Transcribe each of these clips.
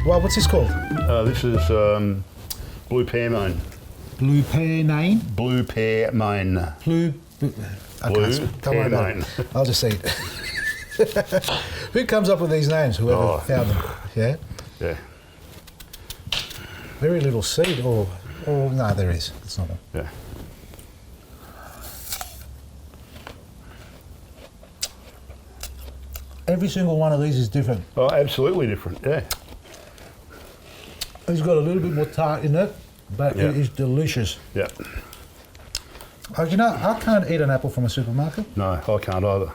Well, what's this called? This is Blue Pear Main. Blue Pear Main? Blue Pear Main. Blue Pear Main. I'll just say it. Who comes up with these names? Whoever found them. Yeah? Yeah. Very little seed, or no, there is. It's not one. Yeah. Every single one of these is different. Oh, absolutely different, yeah. It's got a little bit more tart in it, but it is delicious. Yeah. You know, I can't eat an apple from a supermarket. No, I can't either.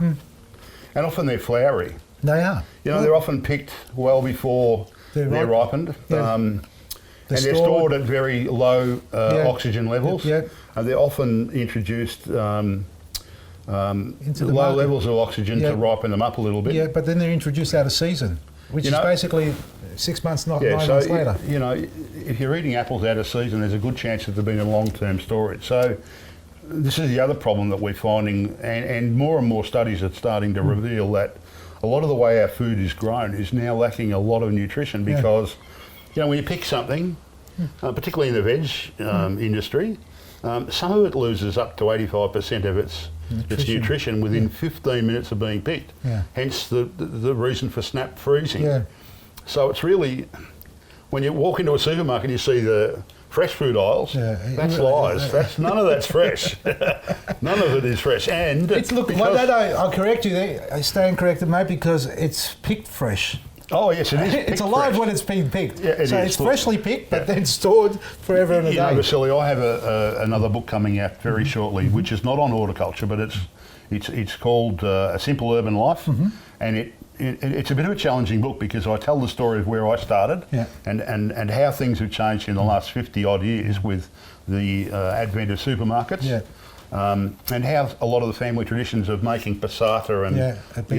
And often they're flowery. They are. You know, they're often picked well before they're ripened. Yeah. And they're stored at very low oxygen levels. Yeah. And they're often introduced Into the low market. levels of oxygen to ripen them up a little bit. Yeah, but then they're introduced out of season, which is basically 6 months, not 9 months later. You know, if you're eating apples out of season, there's a good chance that they've been in long-term storage. So this is the other problem that we're finding, and more studies are starting to reveal that a lot of the way our food is grown is now lacking a lot of nutrition because, you know, when you pick something, particularly in the veg industry, some of it loses up to 85% of its nutrition within 15 minutes of being picked. Yeah. Hence the reason for snap freezing. Yeah. So it's really, when you walk into a supermarket and you see the fresh food aisles, that's lies. None of that's fresh. None of it is fresh. And I'll correct you there. I stand corrected, mate, because it's picked fresh. Oh yes, it is. It's alive when it's being picked. Yeah, it's freshly picked, but then stored forever and a day. You know, Vasily, I have another book coming out very shortly, which is not on horticulture, but it's called A Simple Urban Life, and it's a bit of a challenging book because I tell the story of where I started and how things have changed in the last 50 odd years with the advent of supermarkets. And how a lot of the family traditions of making passata and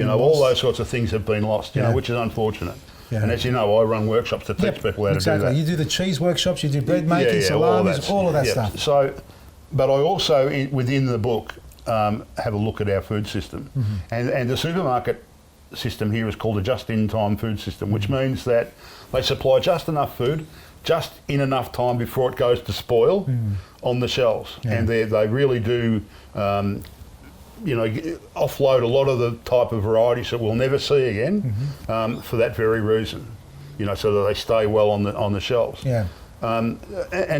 all those sorts of things have been lost, you know, which is unfortunate. Yeah. And as you know, I run workshops to teach people how to do that. You do the cheese workshops, you do bread making, salamis, all of that stuff. So, but I also, within the book, have a look at our food system. And the supermarket system here is called a just-in-time food system, which means that they supply just enough food, just in enough time before it goes to spoil on the shelves. And they really do, offload a lot of the type of varieties that we'll never see again for that very reason, you know, so that they stay well on the shelves. And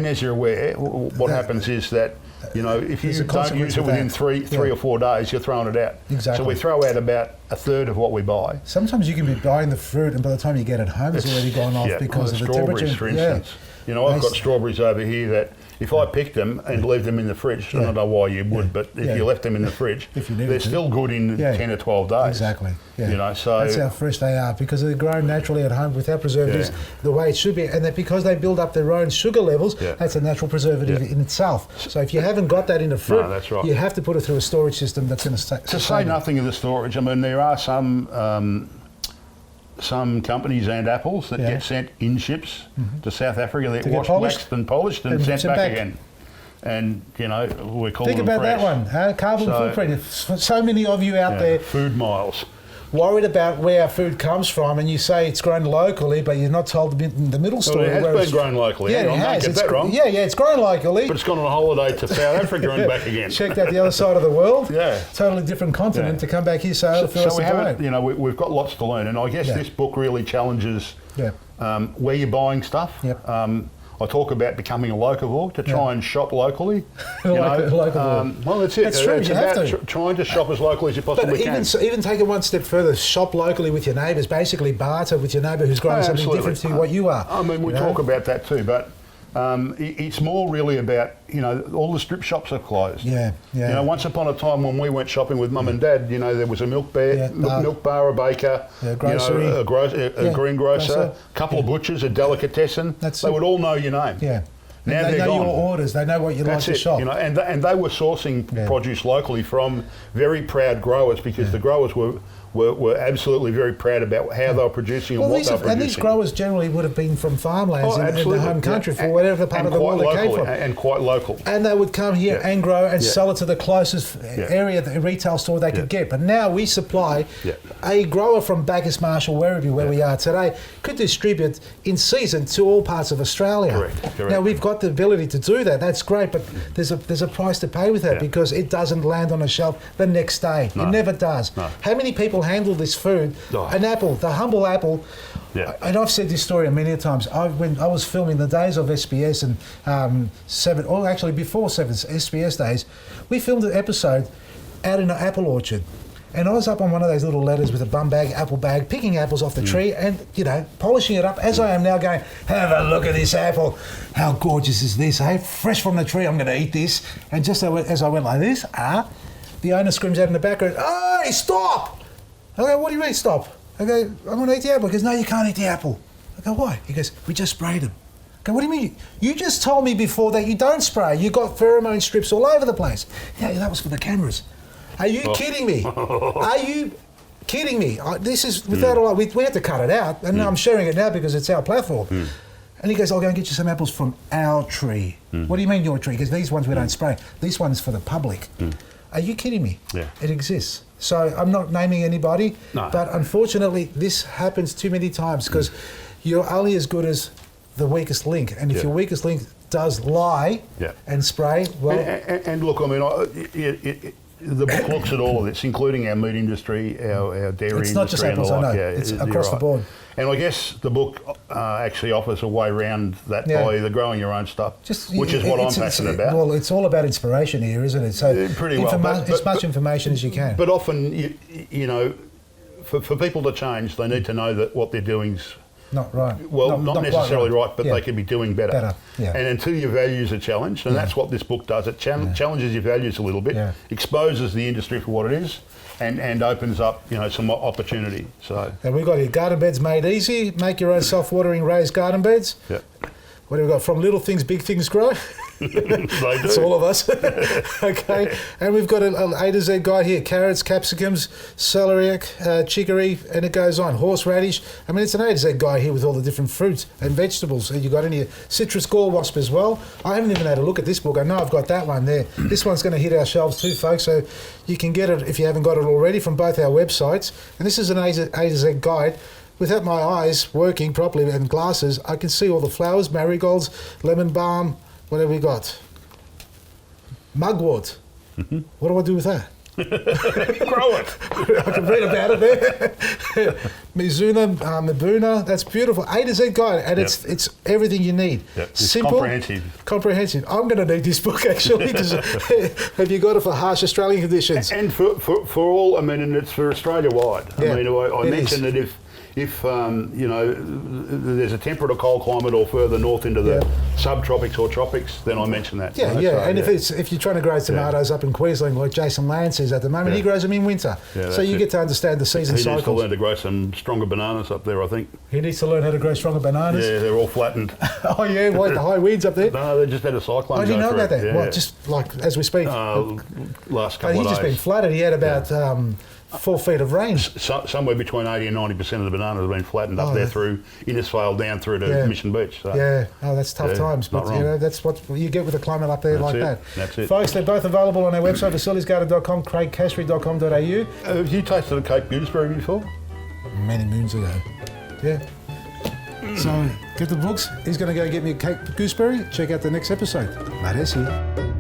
as you're aware, what happens is that, you know, if you don't use it within three or 4 days, you're throwing it out. Exactly. So we throw out about a third of what we buy. Sometimes you can be buying the fruit, and by the time you get it home, it's already gone off because of the temperature. Strawberries, for instance. You know, I've got strawberries over here that if I picked them and leave them in the fridge, I don't know why you would, but if you left them in the fridge, they're still good in 10 or 12 days. Exactly. You know, so that's how fresh they are because they're grown naturally at home without preservatives, the way it should be, and that because they build up their own sugar levels, that's a natural preservative in itself. So if you haven't got that in the fruit, that's right. you have to put it through a storage system that's going to stay. To say nothing of the storage, I mean, there are some companies and apples that get sent in ships to South Africa. They're washed, waxed and polished and sent back again. And, you know, we're calling them fresh. Think about fresh. that one, carbon footprint. So many of you out there. Food miles. Worried about where our food comes from, and you say it's grown locally, but you're not told the middle story. Well, it has been grown locally. Yeah, it has. Don't get that wrong. Yeah, it's grown locally. But it's gone on a holiday to South Africa and back again. Checked out the other side of the world. Yeah. Totally different continent to come back here. So we haven't, you know, we've got lots to learn, and I guess this book really challenges where you're buying stuff. I talk about becoming a locavore to try and shop locally. Well, that's it. That's true. It's about trying to shop as locally as you possibly can. Even take it one step further. Shop locally with your neighbours. Basically, barter with your neighbour who's growing something different to what you are. I mean, we talk about that too, but it's more really about, you know, all the strip shops are closed. You know, once upon a time when we went shopping with mum and dad, you know, there was a milk bar, a baker, grocery, you know, a greengrocer, a couple of butchers, a delicatessen. They would all know your name. Now they know your orders. They know what you like to shop. You know, and they were sourcing produce locally from very proud growers because the growers were were absolutely very proud about how they were producing and what they were producing. And these growers generally would have been from farmlands in their home country for whatever part of the world they came from. And quite local. And they would come here and grow and sell it to the closest area, the retail store they could get. But now we supply a grower from Bacchus Marsh or wherever where we are today could distribute in season to all parts of Australia. Correct. Now we've got the ability to do that. That's great, but there's a price to pay with that because it doesn't land on a shelf the next day. No. It never does. No. How many people handle this food? Oh. An apple, the humble apple. Yeah. And I've said this story many times. When I was filming the days of SBS and before SBS days, we filmed an episode out in an apple orchard. And I was up on one of those little ladders with a apple bag, picking apples off the tree and, polishing it up as I am now going, have a look at this apple. How gorgeous is this, eh? Fresh from the tree, I'm going to eat this. And just as I went like this, the owner screams out in the background, hey, stop! I go, what do you mean, stop? I go, I'm going to eat the apple. He goes, no, you can't eat the apple. I go, why? He goes, we just sprayed them. I go, what do you mean? You just told me before that you don't spray. You got pheromone strips all over the place. Yeah, that was for the cameras. Are you kidding me? Are you kidding me? This is without a lie. We had to cut it out, and I'm sharing it now because it's our platform. And he goes, I'll go and get you some apples from our tree. What do you mean your tree? Because these ones we don't spray. These ones for the public. Are you kidding me? Yeah. It exists. So I'm not naming anybody, but unfortunately this happens too many times because you're only as good as the weakest link. And if your weakest link does lie and spray, well... And look, I mean, the book looks at all of this, including our meat industry, our dairy industry. It's not just apples, I know. It's across the board. And I guess the book actually offers a way around that by the growing your own stuff, which is what I'm passionate about. Well, it's all about inspiration here, isn't it? So pretty well. As much information as you can. But often, you know, for people to change, they need to know that what they're doing's not right. Well, not necessarily right, but they could be doing better. Yeah. And until your values are challenged, and that's what this book does, it challenges your values a little bit, exposes the industry for what it is, and opens up, some opportunity. So. And we've got here, Garden Beds Made Easy, make your own self-watering raised garden beds. Yeah. What have we got? From little things, big things grow. It's all of us. Okay. And we've got an A to Z guide here. Carrots, capsicums, celeriac, chicory, and it goes on. Horseradish. I mean, it's an A to Z guide here with all the different fruits and vegetables. And you've got in here citrus gall wasp as well. I haven't even had a look at this book. I know I've got that one there. This one's going to hit our shelves too, folks. So you can get it, if you haven't got it already, from both our websites. And this is an A to Z guide. Without my eyes working properly and glasses, I can see all the flowers, marigolds, lemon balm. What have we got? Mugwort. What do I do with that? Grow it. I can read about it there. Mizuna, Mabuna. That's beautiful. A to Z guide, and it's everything you need. It's simple, comprehensive. I'm going to need this book actually because have you got it for harsh Australian conditions? And for all, I mean, and it's for Australia wide. Yeah, I mean, I mentioned that if there's a temperate or cold climate or further north into the subtropics or tropics, then I mention that. Yeah. And if you're trying to grow tomatoes up in Queensland, like Jason Land says at the moment, he grows them in winter. So you get to understand the season cycles. He needs to learn to grow some stronger bananas up there, I think. He needs to learn how to grow stronger bananas? Yeah, they're all flattened. Oh yeah, the high winds up there? No, they just had a cyclone. Oh, do you know about that? Yeah. What, just like as we speak? Last couple of days. He's just been flooded. He had about 4 feet of rain. Somewhere between 80 and 90% of the bananas have been flattened up there through Innisfail down through to Mission Beach. So. Yeah, that's tough times. But that's what you get with the climate up there that. That's it. Folks, they're both available on our website, vasiliesgarden.com, craigcastry.com.au. Have you tasted a Cape Gooseberry before? Many moons ago. Yeah. So get the books. He's going to go get me a Cape Gooseberry. Check out the next episode. Maresi.